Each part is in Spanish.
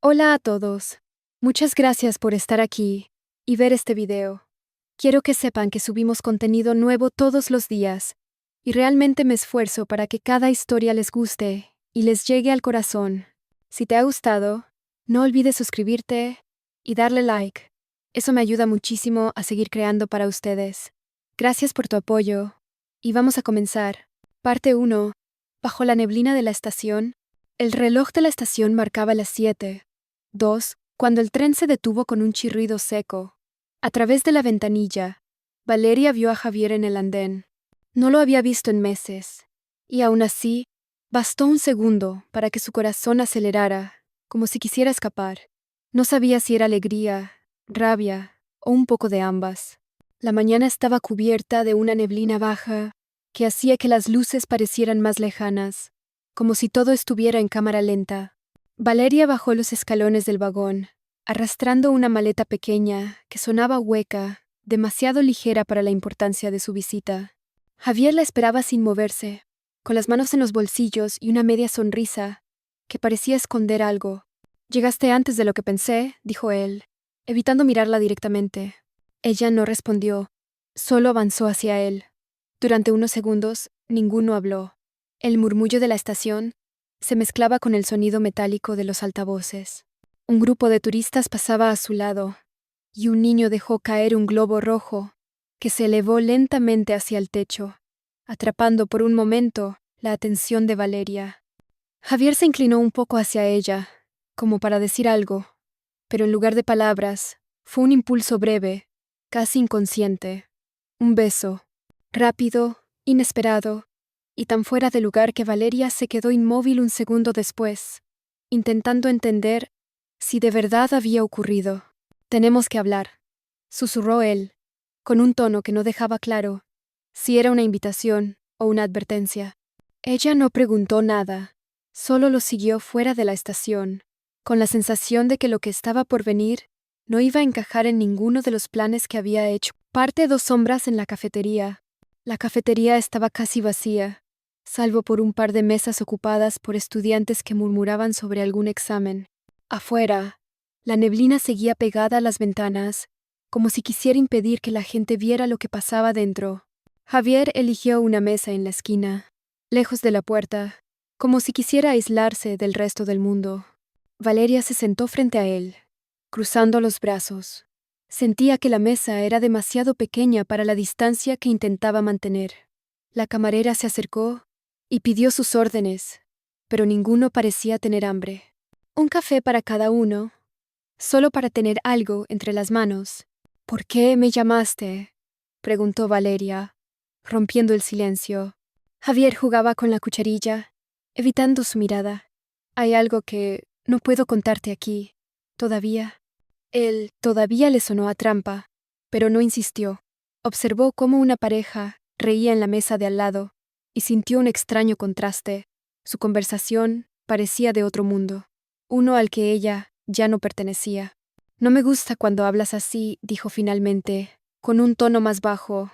Hola a todos. Muchas gracias por estar aquí y ver este video. Quiero que sepan que subimos contenido nuevo todos los días y realmente me esfuerzo para que cada historia les guste y les llegue al corazón. Si te ha gustado, no olvides suscribirte y darle like. Eso me ayuda muchísimo a seguir creando para ustedes. Gracias por tu apoyo. Y vamos a comenzar. Parte 1. Bajo la neblina de la estación. El reloj de la estación marcaba las 7:02 cuando el tren se detuvo con un chirrido seco. A través de la ventanilla, Valeria vio a Javier en el andén. No lo había visto en meses, y aún así, bastó un segundo para que su corazón acelerara, como si quisiera escapar. No sabía si era alegría, rabia o un poco de ambas. La mañana estaba cubierta de una neblina baja que hacía que las luces parecieran más lejanas, como si todo estuviera en cámara lenta. Valeria bajó los escalones del vagón, arrastrando una maleta pequeña que sonaba hueca, demasiado ligera para la importancia de su visita. Javier la esperaba sin moverse, con las manos en los bolsillos y una media sonrisa que parecía esconder algo. «Llegaste antes de lo que pensé», dijo él, evitando mirarla directamente. Ella no respondió, solo avanzó hacia él. Durante unos segundos, ninguno habló. El murmullo de la estación se mezclaba con el sonido metálico de los altavoces. Un grupo de turistas pasaba a su lado, y un niño dejó caer un globo rojo que se elevó lentamente hacia el techo, atrapando por un momento la atención de Valeria. Javier se inclinó un poco hacia ella, como para decir algo, pero en lugar de palabras, fue un impulso breve, casi inconsciente. Un beso, rápido, inesperado, y tan fuera de lugar que Valeria se quedó inmóvil un segundo después, intentando entender si de verdad había ocurrido. «Tenemos que hablar», susurró él, con un tono que no dejaba claro si era una invitación o una advertencia. Ella no preguntó nada, solo lo siguió fuera de la estación, con la sensación de que lo que estaba por venir no iba a encajar en ninguno de los planes que había hecho. Parte 2 sombras en la cafetería. La cafetería estaba casi vacía, salvo por un par de mesas ocupadas por estudiantes que murmuraban sobre algún examen. Afuera, la neblina seguía pegada a las ventanas, como si quisiera impedir que la gente viera lo que pasaba dentro. Javier eligió una mesa en la esquina, lejos de la puerta, como si quisiera aislarse del resto del mundo. Valeria se sentó frente a él, cruzando los brazos. Sentía que la mesa era demasiado pequeña para la distancia que intentaba mantener. La camarera se acercó y pidió sus órdenes, pero ninguno parecía tener hambre. «Un café para cada uno, solo para tener algo entre las manos». «¿Por qué me llamaste?», preguntó Valeria, rompiendo el silencio. Javier jugaba con la cucharilla, evitando su mirada. «Hay algo que no puedo contarte aquí, todavía». Él todavía le sonó a trampa, pero no insistió. Observó cómo una pareja reía en la mesa de al lado y sintió un extraño contraste. Su conversación parecía de otro mundo, uno al que ella ya no pertenecía. «No me gusta cuando hablas así», dijo finalmente, con un tono más bajo.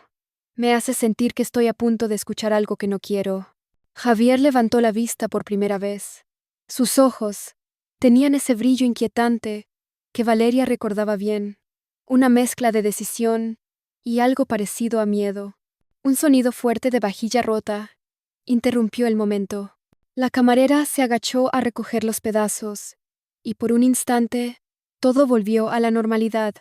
«Me hace sentir que estoy a punto de escuchar algo que no quiero». Javier levantó la vista por primera vez. Sus ojos tenían ese brillo inquietante que Valeria recordaba bien, una mezcla de decisión y algo parecido a miedo. Un sonido fuerte de vajilla rota interrumpió el momento. La camarera se agachó a recoger los pedazos, y por un instante todo volvió a la normalidad,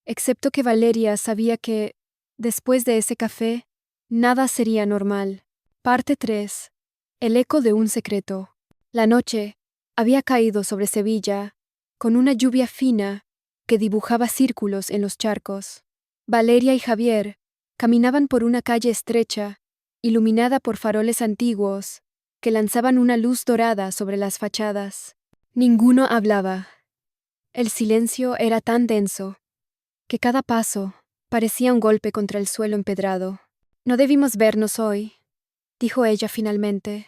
excepto que Valeria sabía que, después de ese café, nada sería normal. Parte 3. El eco de un secreto. La noche había caído sobre Sevilla, con una lluvia fina que dibujaba círculos en los charcos. Valeria y Javier caminaban por una calle estrecha, iluminada por faroles antiguos que lanzaban una luz dorada sobre las fachadas. Ninguno hablaba. El silencio era tan denso que cada paso parecía un golpe contra el suelo empedrado. «No debimos vernos hoy», dijo ella finalmente,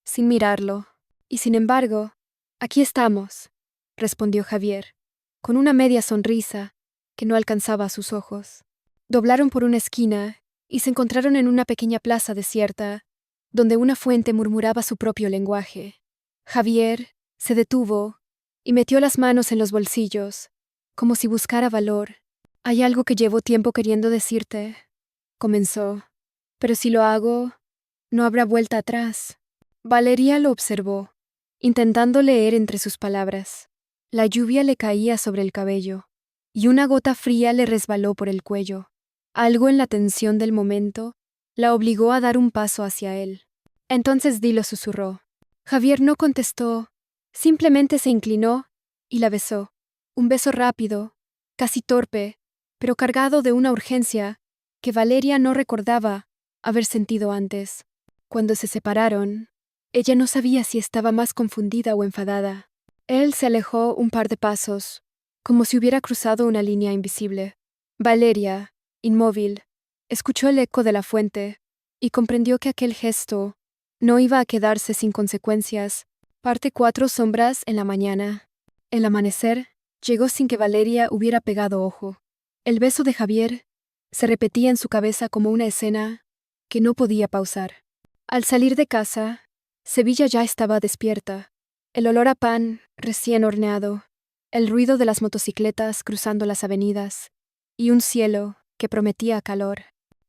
sin mirarlo. «Y sin embargo, aquí estamos», respondió Javier, con una media sonrisa que no alcanzaba a sus ojos. Doblaron por una esquina y se encontraron en una pequeña plaza desierta, donde una fuente murmuraba su propio lenguaje. Javier se detuvo y metió las manos en los bolsillos, como si buscara valor. Hay algo que llevo tiempo queriendo decirte, comenzó. Pero si lo hago, no habrá vuelta atrás. Valeria lo observó, intentando leer entre sus palabras. La lluvia le caía sobre el cabello, y una gota fría le resbaló por el cuello. Algo en la tensión del momento la obligó a dar un paso hacia él. Entonces Dilo susurró. Javier no contestó, simplemente se inclinó y la besó. Un beso rápido, casi torpe, pero cargado de una urgencia que Valeria no recordaba haber sentido antes. Cuando se separaron, ella no sabía si estaba más confundida o enfadada. Él se alejó un par de pasos, como si hubiera cruzado una línea invisible. Valeria, inmóvil, escuchó el eco de la fuente y comprendió que aquel gesto no iba a quedarse sin consecuencias. Parte 4 Sombras en la mañana. El amanecer llegó sin que Valeria hubiera pegado ojo. El beso de Javier se repetía en su cabeza como una escena que no podía pausar. Al salir de casa, Sevilla ya estaba despierta. El olor a pan recién horneado, el ruido de las motocicletas cruzando las avenidas y un cielo que prometía calor.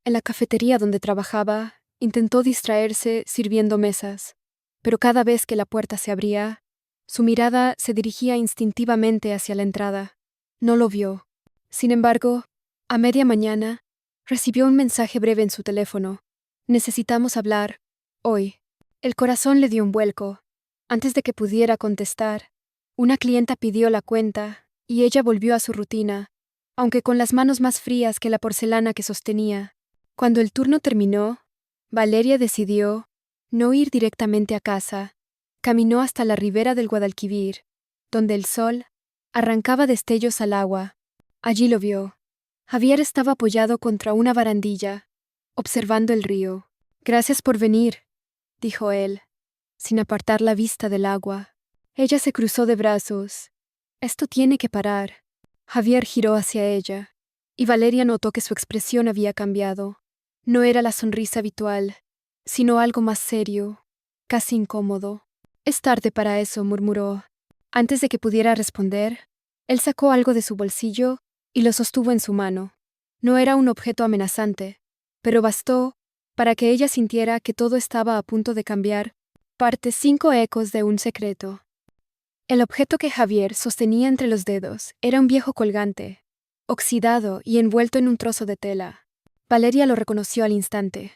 En la cafetería donde trabajaba, intentó distraerse sirviendo mesas, pero cada vez que la puerta se abría, su mirada se dirigía instintivamente hacia la entrada. No lo vio. Sin embargo, a media mañana, recibió un mensaje breve en su teléfono. Necesitamos hablar, hoy. El corazón le dio un vuelco. Antes de que pudiera contestar, una clienta pidió la cuenta y ella volvió a su rutina, aunque con las manos más frías que la porcelana que sostenía. Cuando el turno terminó, Valeria decidió no ir directamente a casa. Caminó hasta la ribera del Guadalquivir, donde el sol arrancaba destellos al agua. Allí lo vio. Javier estaba apoyado contra una barandilla, observando el río. Gracias por venir, dijo él, sin apartar la vista del agua. Ella se cruzó de brazos. Esto tiene que parar. Javier giró hacia ella, y Valeria notó que su expresión había cambiado. No era la sonrisa habitual, sino algo más serio, casi incómodo. Es tarde para eso, murmuró. Antes de que pudiera responder, él sacó algo de su bolsillo y lo sostuvo en su mano. No era un objeto amenazante, pero bastó para que ella sintiera que todo estaba a punto de cambiar. Parte 5 Ecos de un secreto. El objeto que Javier sostenía entre los dedos era un viejo colgante, oxidado y envuelto en un trozo de tela. Valeria lo reconoció al instante.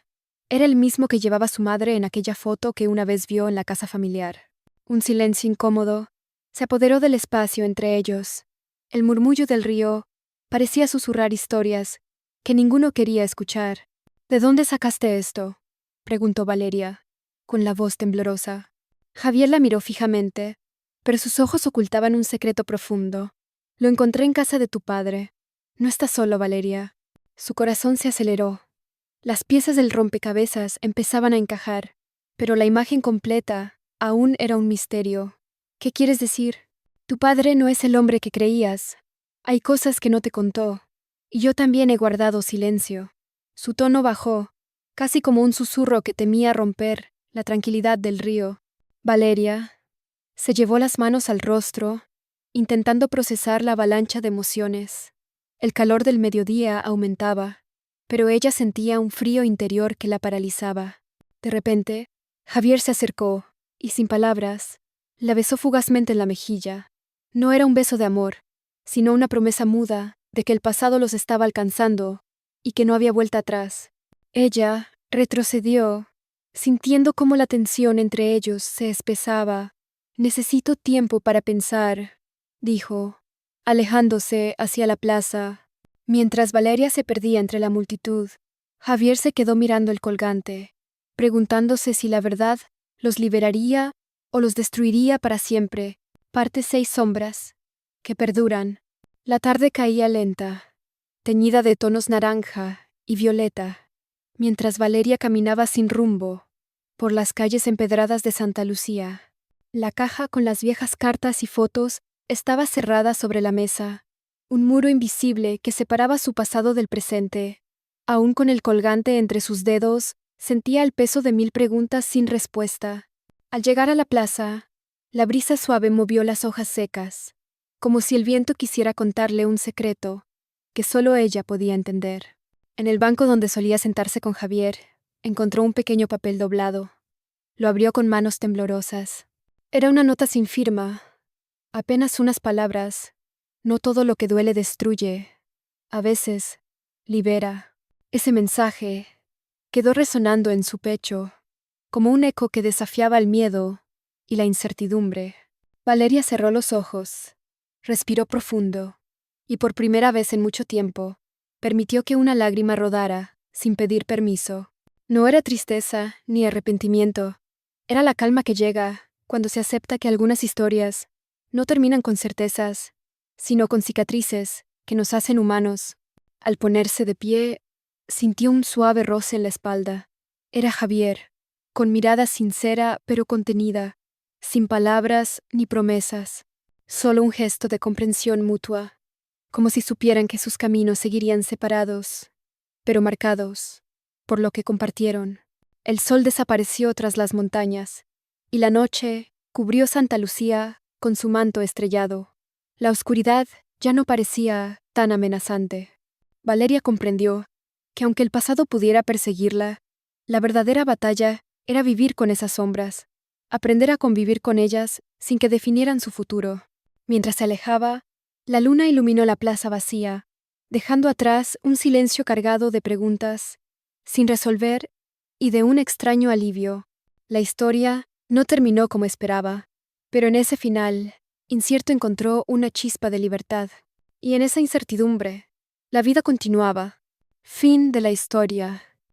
Era el mismo que llevaba su madre en aquella foto que una vez vio en la casa familiar. Un silencio incómodo se apoderó del espacio entre ellos. El murmullo del río parecía susurrar historias que ninguno quería escuchar. ¿De dónde sacaste esto?, preguntó Valeria, con la voz temblorosa. Javier la miró fijamente, pero sus ojos ocultaban un secreto profundo. Lo encontré en casa de tu padre. No estás solo, Valeria. Su corazón se aceleró. Las piezas del rompecabezas empezaban a encajar, pero la imagen completa aún era un misterio. ¿Qué quieres decir? Tu padre no es el hombre que creías. Hay cosas que no te contó, y yo también he guardado silencio. Su tono bajó, casi como un susurro que temía romper la tranquilidad del río. Valeria se llevó las manos al rostro, intentando procesar la avalancha de emociones. El calor del mediodía aumentaba, pero ella sentía un frío interior que la paralizaba. De repente, Javier se acercó, y sin palabras, la besó fugazmente en la mejilla. No era un beso de amor, sino una promesa muda de que el pasado los estaba alcanzando y que no había vuelta atrás. Ella retrocedió, sintiendo cómo la tensión entre ellos se espesaba. Necesito tiempo para pensar, dijo, alejándose hacia la plaza. Mientras Valeria se perdía entre la multitud, Javier se quedó mirando el colgante, preguntándose si la verdad los liberaría o los destruiría para siempre. Parte 6 Sombras, que perduran. La tarde caía lenta, teñida de tonos naranja y violeta, mientras Valeria caminaba sin rumbo por las calles empedradas de Santa Lucía. La caja con las viejas cartas y fotos estaba cerrada sobre la mesa, un muro invisible que separaba su pasado del presente. Aún con el colgante entre sus dedos, sentía el peso de 1000 preguntas sin respuesta. Al llegar a la plaza, La brisa suave movió las hojas secas, como si el viento quisiera contarle un secreto que solo ella podía entender. En el banco donde solía sentarse con Javier, encontró un pequeño papel doblado. Lo abrió con manos temblorosas. Era una nota sin firma, apenas unas palabras. No todo lo que duele destruye. A veces, libera. Ese mensaje quedó resonando en su pecho, como un eco que desafiaba el miedo y la incertidumbre. Valeria cerró los ojos, respiró profundo, y por primera vez en mucho tiempo, permitió que una lágrima rodara, sin pedir permiso. No era tristeza ni arrepentimiento, era la calma que llega cuando se acepta que algunas historias no terminan con certezas, sino con cicatrices que nos hacen humanos. Al ponerse de pie, sintió un suave roce en la espalda. Era Javier, con mirada sincera pero contenida, sin palabras ni promesas, solo un gesto de comprensión mutua, como si supieran que sus caminos seguirían separados, pero marcados por lo que compartieron. El sol desapareció tras las montañas, y la noche cubrió Santa Lucía con su manto estrellado. La oscuridad ya no parecía tan amenazante. Valeria comprendió que aunque el pasado pudiera perseguirla, la verdadera batalla era vivir con esas sombras, aprender a convivir con ellas sin que definieran su futuro. Mientras se alejaba, la luna iluminó la plaza vacía, dejando atrás un silencio cargado de preguntas sin resolver y de un extraño alivio. La historia no terminó como esperaba, pero en ese final, incierto encontró una chispa de libertad. Y en esa incertidumbre, la vida continuaba. Fin de la historia.